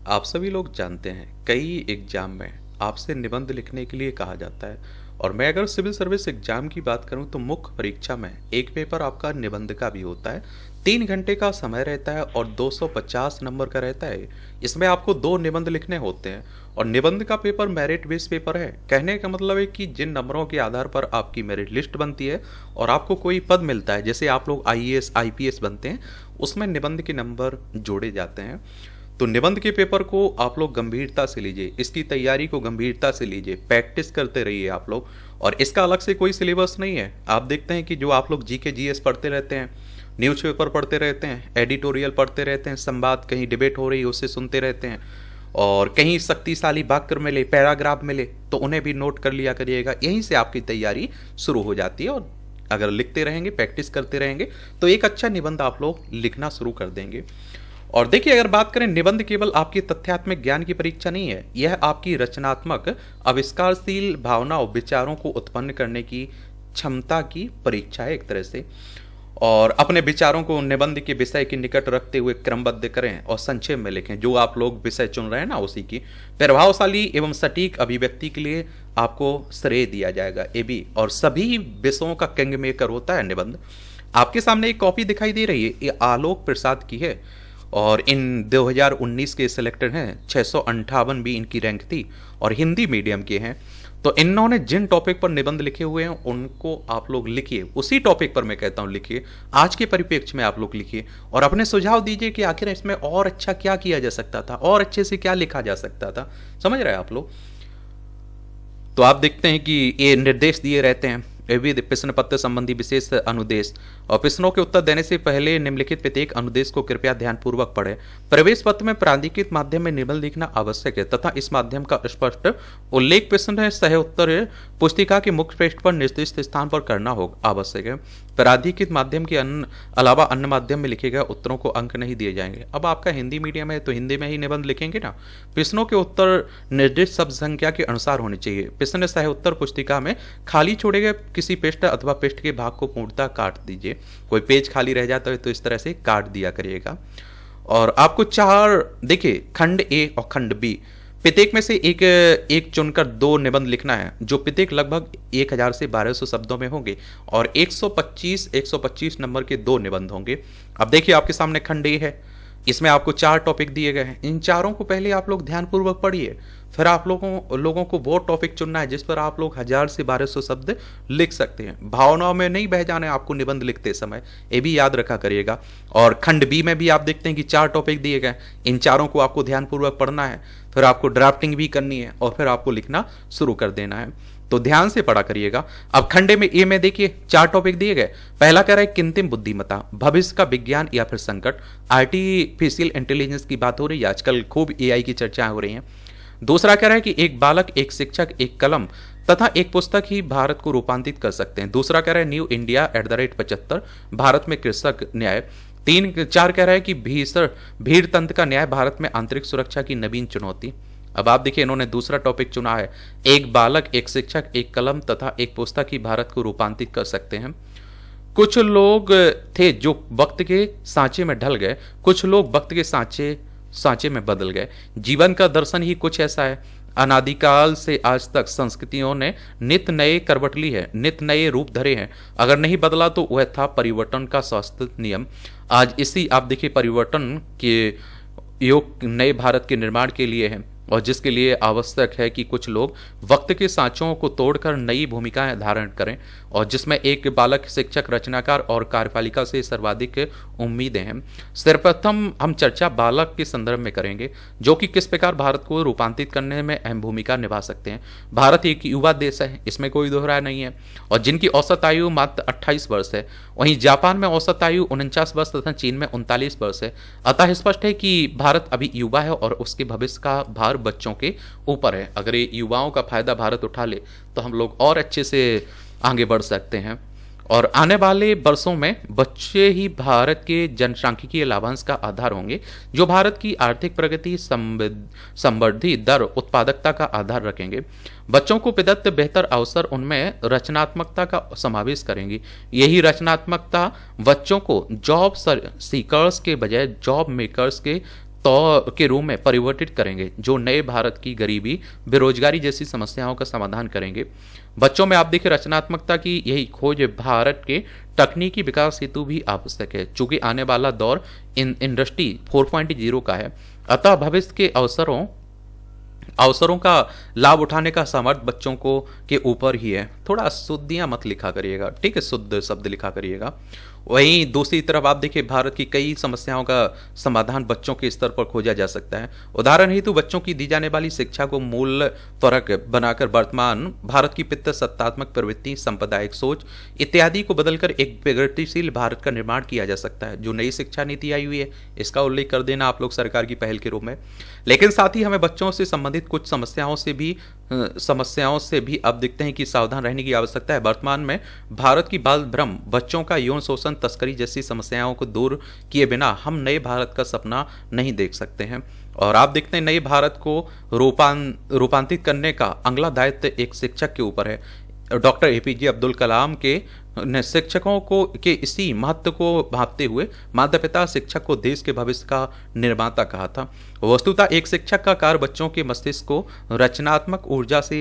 आप सभी लोग जानते हैं कई एग्जाम में आपसे निबंध लिखने के लिए कहा जाता है। और मैं अगर सिविल सर्विस एग्जाम की बात करूं तो मुख्य परीक्षा में एक पेपर आपका निबंध का भी होता है। 3 घंटे का समय रहता है और 250 नंबर का रहता है। इसमें आपको 2 निबंध लिखने होते हैं और निबंध का पेपर मेरिट बेस्ड पेपर है। कहने का मतलब है कि जिन नंबरों के आधार पर आपकी मेरिट लिस्ट बनती है और आपको कोई पद मिलता है, जैसे आप लोग आईएएस आईपीएस बनते हैं, उसमें निबंध के नंबर जोड़े जाते हैं। तो निबंध के पेपर को आप लोग गंभीरता से लीजिए, इसकी तैयारी को गंभीरता से लीजिए, प्रैक्टिस करते रहिए आप लोग। और इसका अलग से कोई सिलेबस नहीं है। आप देखते हैं कि जो आप लोग जीके जीएस पढ़ते रहते हैं, न्यूज़पेपर पढ़ते रहते हैं, एडिटोरियल पढ़ते रहते हैं, संवाद कहीं डिबेट हो रही है उसे सुनते रहते हैं, और कहीं शक्तिशाली वाक्य मिले, पैराग्राफ मिले तो उन्हें भी नोट कर लिया करिएगा। यहीं से आपकी तैयारी शुरू हो जाती है और अगर लिखते रहेंगे, प्रैक्टिस करते रहेंगे तो एक अच्छा निबंध आप लोग लिखना शुरू कर देंगे। और देखिए, अगर बात करें, निबंध केवल आपकी तथ्यात्मक ज्ञान की परीक्षा नहीं है, यह आपकी रचनात्मक आविष्कारशील भावना और विचारों को उत्पन्न करने की क्षमता की परीक्षा है एक तरह से। और अपने विचारों को निबंध के विषय के निकट रखते हुए क्रमबद्ध करें और संक्षेप में लिखें। जो आप लोग विषय चुन रहे हैं ना, उसी की प्रभावशाली एवं सटीक अभिव्यक्ति के लिए आपको श्रेय दिया जाएगा। ये भी और सभी विषयों का किंग मेकर होता है निबंध। आपके सामने एक कॉपी दिखाई दे रही है, ये आलोक प्रसाद की है और इन 2019 के सिलेक्टेड हैं। 658 भी इनकी रैंक थी और हिंदी मीडियम के हैं। तो इन्होंने जिन टॉपिक पर निबंध लिखे हुए हैं उनको आप लोग लिखिए, उसी टॉपिक पर मैं कहता हूँ लिखिए, आज के परिप्रेक्ष्य में आप लोग लिखिए और अपने सुझाव दीजिए कि आखिर इसमें और अच्छा क्या किया जा सकता था, और अच्छे से क्या लिखा जा सकता था। समझ रहे हैं आप लोग? तो आप देखते हैं कि ये निर्देश दिए रहते हैं, विविध प्रश्न पत्र संबंधी विशेष अनुदेश। और प्रश्नों के उत्तर देने से पहले निम्नलिखित प्रत्येक अनुदेश को कृपया ध्यानपूर्वक पढ़ें। प्रवेश पत्र में प्राधिकृत माध्यम में निबंध लिखना आवश्यक है तथा इस माध्यम का स्पष्ट उल्लेख प्रश्न सह उत्तर पुस्तिका के मुख्य पृष्ठ पर निर्दिष्ट स्थान पर करना होगा आवश्यक है। प्राधिकृत माध्यम के अलावा अन्य माध्यम में लिखे गए उत्तरों को अंक नहीं दिए जाएंगे। अब आपका हिंदी मीडियम है तो हिंदी में ही निबंध लिखेंगे ना। प्रश्नों के उत्तर निर्दिष्ट शब्द संख्या के अनुसार होने चाहिए। प्रश्न सह उत्तर पुस्तिका में खाली छोड़े गए किसी पृष्ठ अथवा पृष्ठ के भाग को पूर्णतः काट दीजिए। कोई पेज खाली रह जाता है तो इस तरह से काट दिया करिएगा। और आपको 4 देखिए, खंड ए और खंड बी, प्रत्येक में से एक चुनकर 2 निबंध लिखना है, जो प्रत्येक लगभग 1000 से 1200 शब्दों में होंगे और 125 नंबर के 2 निबंध होंगे। अब देखिए, आपके सामने खंड ए है, इसमें आपको 4 टॉपिक दिए गए हैं। इन चारों को पहले आप लोग ध्यानपूर्वक पढ़िए, फिर आप लोगों को वो टॉपिक चुनना है जिस पर आप लोग 1000 से 1200 शब्द लिख सकते हैं। भावनाओं में नहीं बह जाना है आपको निबंध लिखते समय, ये भी याद रखा करिएगा। और खंड बी में भी आप देखते हैं कि 4 टॉपिक दिए गए, इन चारों को आपको ध्यानपूर्वक पढ़ना है, फिर आपको ड्राफ्टिंग भी करनी है और फिर आपको लिखना शुरू कर देना है। तो ध्यान से पढ़ा करिएगा। अब खंडे में ए में देखिए 4 टॉपिक दिए गए। पहला कह रहा है कृत्रिम बुद्धिमत्ता, भविष्य का विज्ञान या फिर संकट। आर्टिफिशियल इंटेलिजेंस की बात हो रही है, आजकल खूब एआई की चर्चाएं हो रही हैं। दूसरा कह रहा है कि एक बालक, एक शिक्षक, एक कलम तथा एक पुस्तक ही भारत को रूपांतरित कर सकते हैं। दूसरा कह रहा है न्यू इंडिया @75, भारत में कृषक न्याय। 4 कह रहा है कि भीड़ तंत्र का न्याय, भारत में आंतरिक सुरक्षा की नवीन चुनौती। अब आप देखिए, इन्होंने दूसरा टॉपिक चुना है, एक बालक, एक शिक्षक, एक कलम तथा एक पुस्तक ही भारत को रूपांतरित कर सकते हैं। कुछ लोग थे जो वक्त के सांचे में ढल गए, कुछ लोग वक्त के सांचे में बदल गए। जीवन का दर्शन ही कुछ ऐसा है। अनादिकाल से आज तक संस्कृतियों ने नित्य नए करवट ली है, नित्य नए रूप धरे हैं। अगर नहीं बदला तो वह था परिवर्तन का शाश्वत नियम। आज इसी आप देखिए परिवर्तन के योग नए भारत के निर्माण के लिए है और जिसके लिए आवश्यक है कि कुछ लोग वक्त के सांचों को तोड़कर नई भूमिकाएं धारण करें, और जिसमें एक बालक, शिक्षक, रचनाकार और कार्यपालिका से सर्वाधिक उम्मीदें हैं। सर्वप्रथम हम चर्चा बालक के संदर्भ में करेंगे, जो कि किस प्रकार भारत को रूपांतरित करने में अहम भूमिका निभा सकते हैं। भारत एक युवा देश है, इसमें कोई दोहराय नहीं है, और जिनकी औसत आयु मात्र 28 वर्ष है। वहीं जापान में औसत आयु 49 वर्ष तथा चीन में 39 वर्ष है। अतः स्पष्ट है कि भारत अभी युवा है और उसके भविष्य का भार बच्चों के ऊपर है। अगर ये युवाओं का फायदा भारत उठा ले तो हम लोग और अच्छे से आगे बढ़ सकते हैं। और आने वाले वर्षों में बच्चे ही भारत के जनसांख्यिकीय लाभांश का आधार होंगे, जो भारत की आर्थिक प्रगति, समृद्धि दर, उत्पादकता का आधार रखेंगे। बच्चों को प्रदत्त बेहतर अवसर उनमें रचनात्मकता का समावेश करेंगी। यही रचनात्मकता बच्चों को जॉब सीकर्स के बजाय जॉब मेकर्स के के रूप में परिवर्तित करेंगे, जो नए भारत की गरीबी, बेरोजगारी जैसी समस्याओं का समाधान करेंगे। बच्चों में आप देखिए रचनात्मकता की यही खोज भारत के तकनीकी विकास हेतु भी आवश्यक है, चूंकि आने वाला दौर इंडस्ट्री 4.0 का है। अतः भविष्य के अवसरों का लाभ उठाने का सामर्थ्य बच्चों को के ऊपर ही है। थोड़ा शुद्धियां मत लिखा करिएगा, ठीक है, शुद्ध शब्द लिखा करिएगा। वहीं दूसरी तरफ आप देखिए भारत की कई समस्याओं का समाधान बच्चों के स्तर पर खोजा जा सकता है। उदाहरण हेतु बच्चों की दी जाने वाली शिक्षा को मूल त्वरक बनाकर वर्तमान भारत की पितृ सत्तात्मक प्रवृत्ति, सांप्रदायिक सोच इत्यादि को बदलकर एक प्रगतिशील भारत का निर्माण किया जा सकता है। जो नई शिक्षा नीति आई हुई है इसका उल्लेख कर देना आप लोग सरकार की पहल के रूप में। लेकिन साथ ही हमें बच्चों से संबंधित कुछ समस्याओं से भी अब दिखते हैं कि सावधान रहने की आवश्यकता है। वर्तमान में भारत की बाल भ्रम, बच्चों का यौन शोषण, तस्करी जैसी समस्याओं को दूर किए बिना हम नए भारत का सपना नहीं देख सकते हैं। और आप देखते हैं नए भारत को रूपांतरित करने का अगला दायित्व एक शिक्षक के ऊपर है। डॉक्टर एपीजे अब्दुल कलाम ने शिक्षकों को के इसी महत्व को भांपते हुए माता पिता शिक्षक को देश के भविष्य का निर्माता कहा था। वस्तुतः एक शिक्षक का कार्य बच्चों के मस्तिष्क को रचनात्मक ऊर्जा से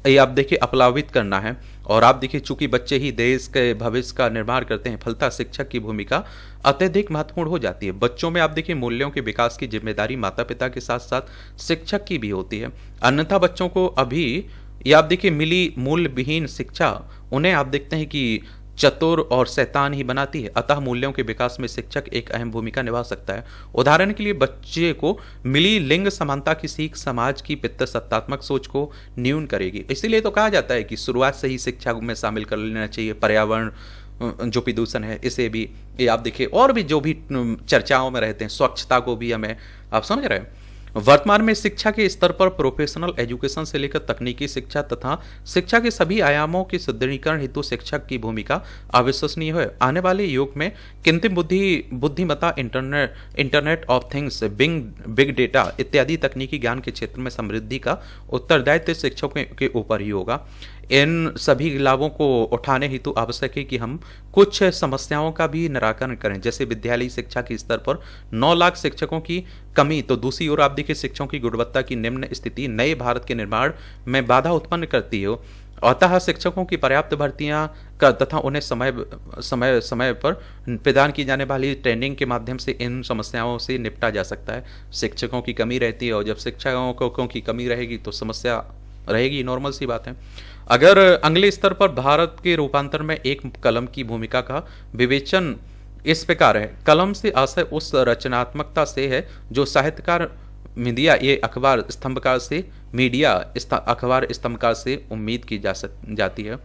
ये आप देखिए अपलावित करना है। और आप देखिए चूंकि बच्चे ही देश के भविष्य का निर्माण करते हैं, फलतः शिक्षक की भूमिका अत्यधिक महत्वपूर्ण हो जाती है। बच्चों में आप देखिए मूल्यों के विकास की जिम्मेदारी माता पिता के साथ साथ शिक्षक की भी होती है। अन्यथा बच्चों को अभी ये आप देखिए मिली मूल्य विहीन शिक्षा उन्हें आप देखते हैं कि चतुर और शैतान ही बनाती है। अतः मूल्यों के विकास में शिक्षक एक अहम भूमिका निभा सकता है। उदाहरण के लिए बच्चे को मिली लिंग समानता की सीख समाज की पितृ सत्तात्मक सोच को न्यून करेगी। इसीलिए तो कहा जाता है कि शुरुआत से ही शिक्षा में शामिल कर लेना चाहिए। पर्यावरण जो प्रदूषण है इसे भी ये आप देखिए, और भी जो भी चर्चाओं में रहते हैं, स्वच्छता को भी हमें, आप समझ रहे हैं। वर्तमान में शिक्षा के स्तर पर प्रोफेशनल एजुकेशन से लेकर तकनीकी शिक्षा तथा शिक्षा के सभी आयामों के सुदृढ़ीकरण हेतु शिक्षक की भूमिका अविश्वसनीय है। आने वाले युग में कृत्रिम बुद्धिमत्ता, internet of things, big data इत्यादि तकनीकी ज्ञान के क्षेत्र में समृद्धि का उत्तरदायित्व शिक्षकों के ऊपर ही होगा। इन सभी लाभों को उठाने हेतु आवश्यक है कि हम कुछ समस्याओं का भी निराकरण करें, जैसे विद्यालयी शिक्षा के स्तर पर 9 लाख शिक्षकों की कमी, तो दूसरी ओर आप देखिए शिक्षकों की गुणवत्ता की निम्न स्थिति नए भारत के निर्माण में बाधा उत्पन्न करती है। अतः शिक्षकों की पर्याप्त भर्तियां कर तथा उन्हें समय पर प्रदान की जाने वाली ट्रेनिंग के माध्यम से इन समस्याओं से निपटा जा सकता है। शिक्षकों की कमी रहती है और जब शिक्षकों की कमी रहेगी तो समस्या रहेगी, नॉर्मल सी बात है। अगर अगले स्तर पर भारत के रूपांतर में एक कलम की भूमिका का विवेचन इस प्रकार है। कलम से आशय उस रचनात्मकता से है जो साहित्यकार मीडिया ये अखबार स्तंभकार से अखबार स्तंभकार से उम्मीद की जाती है।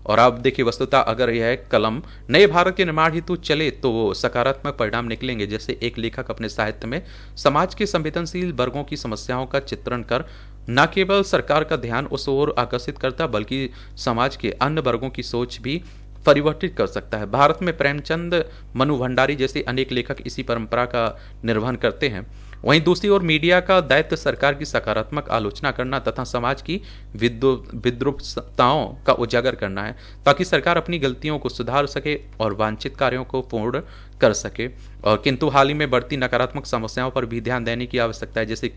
और आप देखिए वस्तुतः अगर यह कलम नए भारत के निर्माण हेतु चले तो वो सकारात्मक परिणाम निकलेंगे। जैसे एक लेखक अपने साहित्य में समाज के संवेदनशील वर्गों की समस्याओं का चित्रण कर न केवल सरकार का ध्यान उस ओर आकर्षित करता बल्कि समाज के अन्य वर्गों की सोच भी परिवर्तित कर सकता है। भारत में प्रेमचंद, मनु भंडारी जैसे अनेक लेखक इसी परंपरा का निर्वहन करते हैं। वहीं दूसरी ओर मीडिया का दायित्व सरकार की सकारात्मक आलोचना करना तथा समाज की विद्रूपताओं का उजागर करना है, ताकि सरकार अपनी गलतियों को सुधार सके और वांछित कार्यों को पूर्ण कर सके। और किंतु हाल ही में बढ़ती नकारात्मक समस्याओं पर भी ध्यान देने की आवश्यकता है, जैसे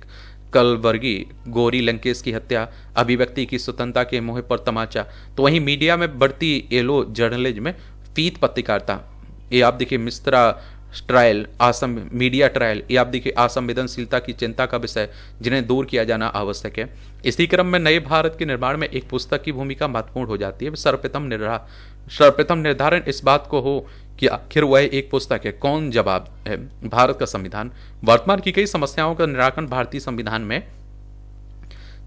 कलबर्गी, गौरी लंकेश की हत्या, अभिव्यक्ति की स्वतंत्रता के मुंह पर तमाचा। तो वहीं मीडिया में बढ़ती येलो जर्नलिज्म, पीत पत्रकारिता, ये आप देखिए Mishra trial, Assam media trial, ये आप देखिए असंवेदनशीलता की चिंता का विषय जिन्हें दूर किया जाना आवश्यक है। इसी क्रम में नए भारत के निर्माण में एक पुस्तक की भूमिका महत्वपूर्ण हो जाती है। सर्वप्रथम निर्धारण इस बात को हो कि आखिर वह एक पुस्तक है, कौन जवाब है। भारत का संविधान वर्तमान की कई समस्याओं का निराकरण भारतीय संविधान में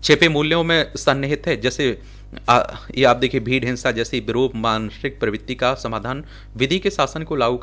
छिपे मूल्यों में सन्निहित है। जैसे ये आप देखिए भीड़ हिंसा जैसी विरूप मानसिक प्रवृत्ति का समाधान विधि के शासन को लागू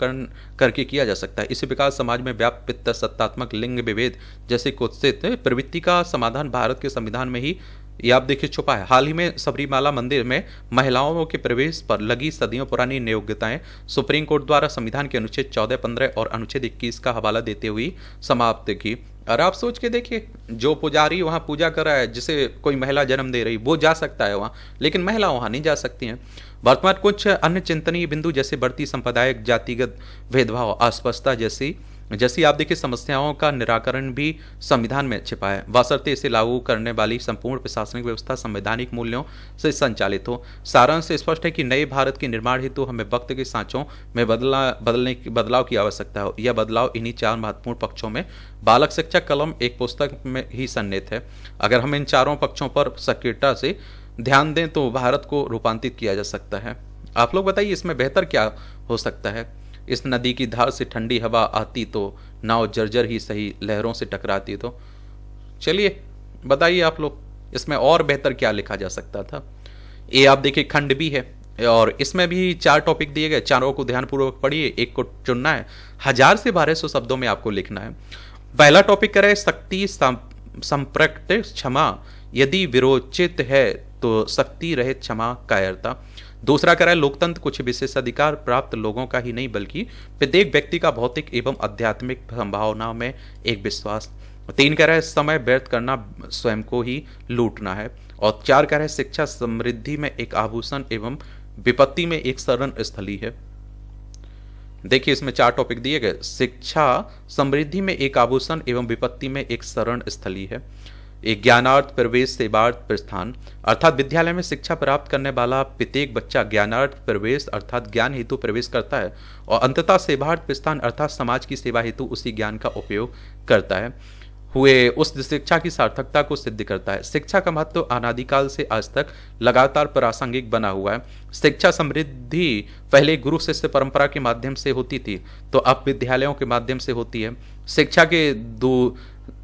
करके किया जा सकता है। इसी प्रकार समाज में व्याप्त पितृ सत्तात्मक लिंग विभेद जैसे कुत्सित प्रवृत्ति का समाधान भारत के संविधान में ही ये आप देखिए छुपा है। हाल ही में सबरीमाला मंदिर में महिलाओं के प्रवेश पर लगी सदियों पुरानी नियोक्ताएं सुप्रीम कोर्ट द्वारा संविधान के अनुच्छेद 14, 15 और अनुच्छेद 21 का हवाला देते हुए समाप्त की। और आप सोच के देखिए, जो पुजारी वहां पूजा कर रहा है, जिसे कोई महिला जन्म दे रही, वो जा सकता है वहां, लेकिन महिला वहां नहीं जा सकती हैं। वर्तमान कुछ अन्य चिंतनीय बिंदु जैसे बढ़ती सांप्रदायिक जातिगत भेदभाव, अस्पष्टता जैसी जैसी आप देखिए समस्याओं का निराकरण भी संविधान में छिपा है, बशर्ते इसे लागू करने वाली संपूर्ण प्रशासनिक व्यवस्था संवैधानिक मूल्यों से संचालित हो। सारांश स्पष्ट है कि नए भारत के निर्माण हेतु हमें वक्त के सांचों में बदलाव की आवश्यकता हो। यह बदलाव इन्हीं 4 महत्वपूर्ण पक्षों में बालक शिक्षा कलम एक पुस्तक में ही सन्निहित है। अगर हम इन चारों पक्षों पर सक्रियता से ध्यान दें तो भारत को रूपांतरित किया जा सकता है। आप लोग बताइए इसमें बेहतर क्या हो सकता है। इस नदी की धार से ठंडी हवा आती तो नाव जर्जर ही सही लहरों से टकराती तो। चलिए बताइए आप लोग इसमें और बेहतर क्या लिखा जा सकता था। ये आप देखिए खंड भी है और इसमें भी 4 टॉपिक दिए गए, चारों को ध्यानपूर्वक पढ़िए, एक को चुनना है, 1000 से 1200 शब्दों में आपको लिखना है। पहला टॉपिक करें शक्ति संप्रक्त क्षमा, यदि विरोचित है तो शक्ति रहित क्षमा कायरता। दूसरा करा है लोकतंत्र कुछ विशेषाधिकार प्राप्त लोगों का ही नहीं बल्कि प्रत्येक व्यक्ति का भौतिक एवं आध्यात्मिक संभावनाओं में एक विश्वास। 3 कह रहा है समय व्यर्थ करना स्वयं को ही लूटना है। और 4 कह रहा है शिक्षा समृद्धि में एक आभूषण एवं विपत्ति में एक शरण स्थली है। देखिए इसमें 4 टॉपिक दिए गए, शिक्षा समृद्धि में एक आभूषण एवं विपत्ति में एक शरण स्थली है। एक ज्ञानार्थ प्रवेश सेवार्थ प्रस्थान, अर्थात विद्यालय में शिक्षा प्राप्त करने वाला प्रत्येक बच्चा ज्ञानार्थ प्रवेश अर्थात ज्ञान हेतु प्रवेश करता है और अंततः सेवार्थ प्रस्थान अर्थात समाज की सेवा हेतु उसी ज्ञान का उपयोग करता है, हुए उस शिक्षा की सार्थकता को सिद्ध करता है। शिक्षा का महत्व अनादिकाल से आज तक लगातार प्रासंगिक बना हुआ है। शिक्षा समृद्धि पहले गुरु शिष्य परंपरा के माध्यम से होती थी तो अब विद्यालयों के माध्यम से होती है। शिक्षा के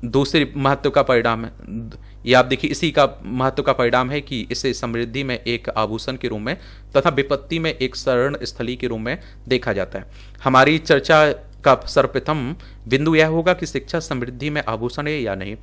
दूसरे महत्व का परिणाम है, ये आप देखिए इसी का महत्व का परिणाम है कि इसे समृद्धि में एक आभूषण के रूप में तथा विपत्ति में एक शरण स्थली के रूप में देखा जाता है। हमारी चर्चा का सर्वप्रथम बिंदु यह होगा कि शिक्षा समृद्धि में आभूषण है या नहीं।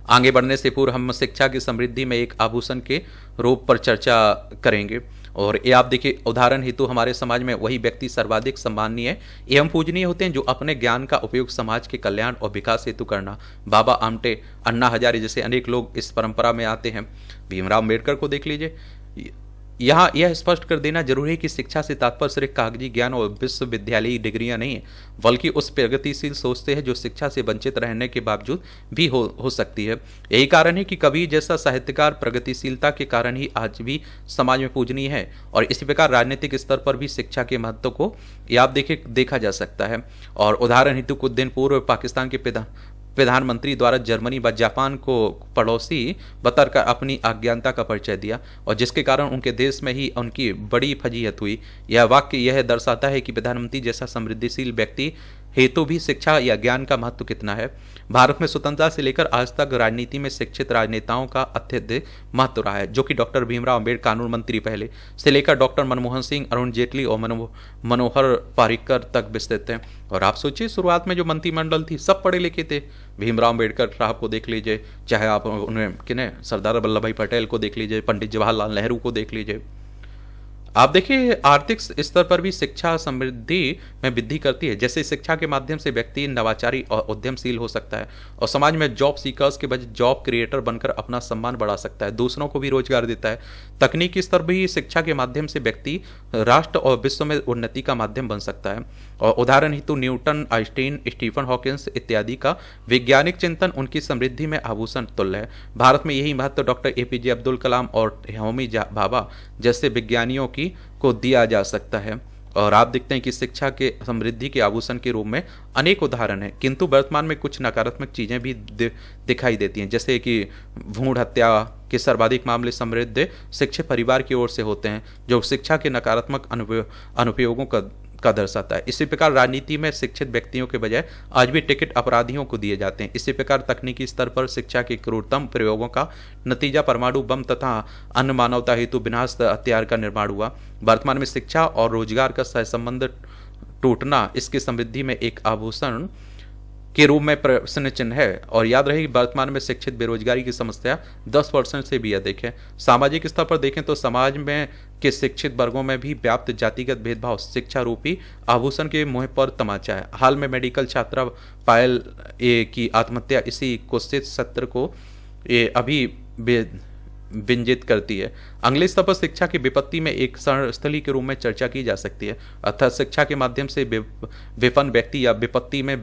आगे बढ़ने से पूर्व हम शिक्षा की समृद्धि में एक आभूषण के रूप पर चर्चा करेंगे। और ये आप देखिए उदाहरण हेतु हमारे समाज में वही व्यक्ति सर्वाधिक सम्माननीय एवं पूजनीय होते हैं जो अपने ज्ञान का उपयोग समाज के कल्याण और विकास हेतु करना। बाबा आमटे, अन्ना हजारे जैसे अनेक लोग इस परंपरा में आते हैं। भीमराव अम्बेडकर को देख लीजिए। यहाँ यह स्पष्ट कर देना जरूरी है कि शिक्षा से तात्पर्य सिर्फ कागजी ज्ञान और विश्वविद्यालयी डिग्रियां नहीं है बल्कि उस प्रगतिशील सोच से है जो शिक्षा से वंचित रहने के बावजूद भी हो सकती है। यही कारण है कि कबीर जैसा साहित्यकार प्रगतिशीलता के कारण ही आज भी समाज में पूजनीय है। और इसी प्रकार राजनीतिक स्तर पर भी शिक्षा के महत्व को आप देखा जा सकता है। और उदाहरण हेतु कुछ दिन पूर्व पाकिस्तान के प्रधानमंत्री द्वारा जर्मनी व जापान को पड़ोसी बताकर अपनी अज्ञानता का परिचय दिया और जिसके कारण उनके देश में ही उनकी बड़ी फजीहत हुई। यह वाक्य यह दर्शाता है कि प्रधानमंत्री जैसा समृद्धिशील व्यक्ति हेतु भी शिक्षा या ज्ञान का महत्व कितना है। भारत में स्वतंत्रता से लेकर आज तक राजनीति में शिक्षित राजनेताओं का अत्यधिक महत्व रहा है, जो कि डॉक्टर भीमराव अम्बेडकर कानून मंत्री पहले से लेकर डॉक्टर मनमोहन सिंह, अरुण जेटली और मनोहर पारिकर तक विस्तृत हैं। और आप सोचिए शुरुआत में जो मंत्रिमंडल थी सब पढ़े लिखे थे। भीमराव अम्बेडकर साहब को देख लीजिए, चाहे आप उन्हें किन्हें सरदार वल्लभ भाई पटेल को देख लीजिए, पंडित जवाहरलाल नेहरू को देख लीजिए। आप देखिए आर्थिक स्तर पर भी शिक्षा समृद्धि में वृद्धि करती है। जैसे शिक्षा के माध्यम से व्यक्ति नवाचारी और उद्यमशील हो सकता है और समाज में जॉब सीकर्स के बजाय जॉब क्रिएटर बनकर अपना सम्मान बढ़ा सकता है, दूसरों को भी रोजगार देता है। तकनीकी स्तर भी शिक्षा के माध्यम से व्यक्ति राष्ट्र और विश्व में उन्नति का माध्यम बन सकता है। और उदाहरण हेतु न्यूटन, आइंस्टीन, स्टीफन हॉकिंस इत्यादि का वैज्ञानिक चिंतन उनकी समृद्धि में आभूषण तुल्य है। भारत में यही महत्व डॉक्टर एपीजे अब्दुल कलाम और होमी भाभा जैसे विज्ञानियों को दिया जा सकता है। और आप देखते हैं कि शिक्षा के समृद्धि के आभूषण के रूप में अनेक उदाहरण हैं, किंतु वर्तमान में कुछ नकारात्मक चीजें भी दिखाई देती हैं, जैसे कि भ्रूण हत्या के सर्वाधिक मामले समृद्ध शिक्षित परिवार की ओर से होते हैं, जो शिक्षा के नकारात्मक अनुप्रयोगों का दर्शाता है। इसी प्रकार राजनीति में शिक्षित व्यक्तियों के बजाय आज भी टिकट अपराधियों को दिए जाते हैं। इसी प्रकार तकनीकी स्तर पर शिक्षा के क्रूरतम प्रयोगों का नतीजा परमाणु बम तथा अन्य मानवता हेतु विनाश हथियार का निर्माण हुआ। वर्तमान में शिक्षा और रोजगार का सहसंबंध टूटना इसकी समृद्धि में एक आभूषण के रूप में प्रश्न चिन्ह है। और याद रहे कि वर्तमान में शिक्षित बेरोजगारी की समस्या 10% से भी अधिक है। सामाजिक स्तर पर देखें तो समाज में के शिक्षित वर्गों में भी व्याप्त जातिगत भेदभाव शिक्षा रूपी आभूषण के मुंह पर तमाचा है। हाल में मेडिकल छात्रा पायल की आत्महत्या इसी कुत्सित सत्र को अभी व्यंजित करती है। अगले स्तर पर शिक्षा की विपत्ति में एक स्थली के रूप में चर्चा की जा सकती है, अर्थात शिक्षा के माध्यम से विपन्न व्यक्ति या विपत्ति में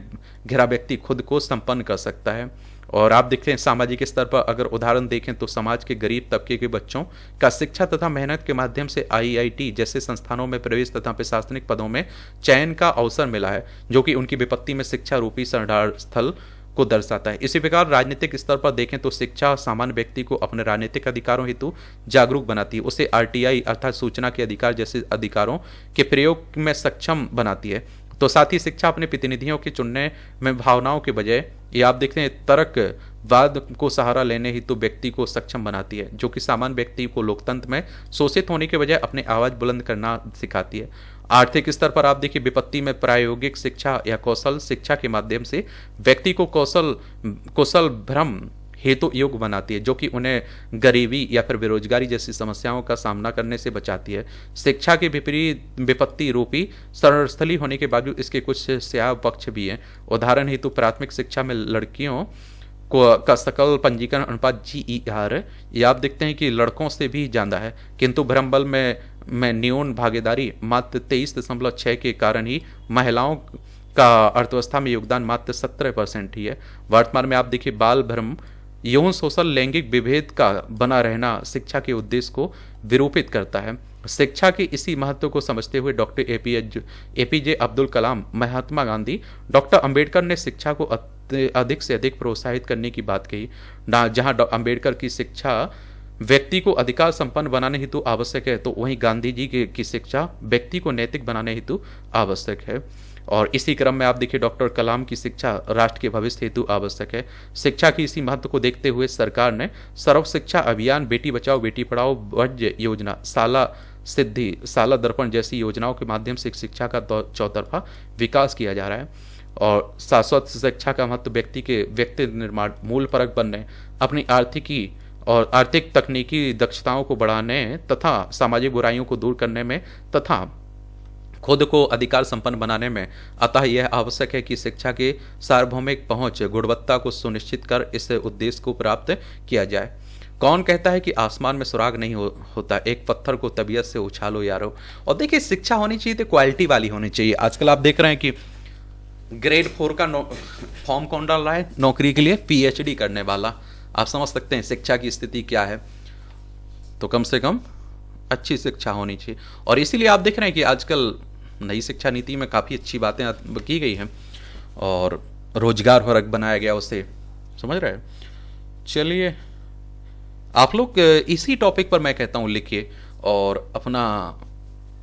घिरा व्यक्ति खुद को संपन्न कर सकता है। और आप देखते हैं सामाजिक स्तर पर अगर उदाहरण देखें तो समाज के गरीब तबके के बच्चों का शिक्षा तथा मेहनत के माध्यम से आईआईटी जैसे संस्थानों में प्रवेश तथा प्रशासनिक पदों में चयन का अवसर मिला है, जो कि उनकी विपत्ति में शिक्षा रूपी संधार स्थल को दर्शाता है। इसी प्रकार राजनीतिक स्तर पर देखें तो शिक्षा सामान्य व्यक्ति को अपने राजनीतिक अधिकारों हेतु जागरूक बनाती है, उसे आरटीआई अर्थात सूचना के अधिकार जैसे अधिकारों के प्रयोग में सक्षम बनाती है। तो साथ ही शिक्षा अपने प्रतिनिधियों के चुनने में भावनाओं के बजाय ये आप देखते हैं तर्कवाद को सहारा लेने हेतु व्यक्ति को सक्षम बनाती है, जो कि सामान्य व्यक्ति को लोकतंत्र में शोषित होने के बजाय अपनी आवाज बुलंद करना सिखाती है। आर्थिक स्तर पर आप देखिए विपत्ति में प्रायोगिक शिक्षा या कौशल शिक्षा के माध्यम से व्यक्ति को कौशल भ्रम हेतु योग्य बनाती है, जो कि उन्हें गरीबी या फिर बेरोजगारी जैसी समस्याओं का सामना करने से बचाती है। शिक्षा के विपरीत विपत्ति रूपी सरलस्थली होने के बावजूद इसके कुछ स्याह पक्ष भी हैं। उदाहरण हेतु प्राथमिक शिक्षा में लड़कियों का सकल पंजीकरण अनुपात GER ये आप देखते हैं कि लड़कों से भी ज्यादा है, किंतु भ्रमबल में न्यून भागीदारी मात्र 23.6 के कारण ही महिलाओं का अर्थव्यवस्था में योगदान मात्र 17% ही है। वर्तमान में आप देखिए बाल भ्रम यौन शोषण लैंगिक विभेद का बना रहना शिक्षा के उद्देश्य को विरूपित करता है। शिक्षा के इसी महत्व को समझते हुए doctor APJ Abdul Kalam, Mahatma Gandhi, doctor Ambedkar ने शिक्षा को अधिक से अधिक प्रोत्साहित करने की बात कही। जहां अंबेडकर की शिक्षा व्यक्ति को अधिकार संपन्न बनाने हेतु आवश्यक है, तो वहीं गांधी जी की शिक्षा व्यक्ति को नैतिक बनाने हेतु आवश्यक है। और इसी क्रम में आप देखिए डॉक्टर कलाम की शिक्षा राष्ट्र के भविष्य हेतु आवश्यक है। शिक्षा की इसी महत्व को देखते हुए सरकार ने सर्व शिक्षा अभियान, बेटी बचाओ बेटी पढ़ाओ वज्र योजना, शाला सिद्धि, शाला दर्पण जैसी योजनाओं के माध्यम से शिक्षा का चौतरफा विकास किया जा रहा है। और शाश्वत शिक्षा का महत्व व्यक्ति के व्यक्ति निर्माण, मूल परक बनने, अपनी आर्थिकी और आर्थिक तकनीकी दक्षताओं को बढ़ाने तथा सामाजिक बुराइयों को दूर करने में तथा खुद को अधिकार संपन्न बनाने में। अतः यह आवश्यक है कि शिक्षा के सार्वभौमिक पहुंच गुणवत्ता को सुनिश्चित कर इस उद्देश्य को प्राप्त किया जाए। कौन कहता है कि आसमान में सुराग नहीं होता, एक पत्थर को तबीयत से उछालो यारो। और देखिए शिक्षा होनी चाहिए तो क्वालिटी वाली होनी चाहिए। आजकल आप देख रहे हैं कि ग्रेड 4 का फॉर्म कौन डाल रहा है नौकरी के लिए, PhD करने वाला। आप समझ सकते हैं शिक्षा की स्थिति क्या है। तो कम से कम अच्छी शिक्षा होनी चाहिए। और इसीलिए आप देख रहे हैं कि आजकल नई शिक्षा नीति में काफ़ी अच्छी बातें की गई हैं और रोजगार वर्ग बनाया गया उसे, समझ रहे हैं। चलिए आप लोग इसी टॉपिक पर मैं कहता हूँ लिखिए और अपना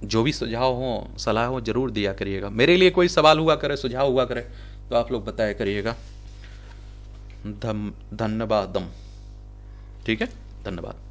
जो भी सुझाव हो सलाह हो जरूर दिया करिएगा। मेरे लिए कोई सवाल हुआ करे, सुझाव हुआ करे तो आप लोग बताया करिएगा। धन्यवाद। ठीक है, धन्यवाद।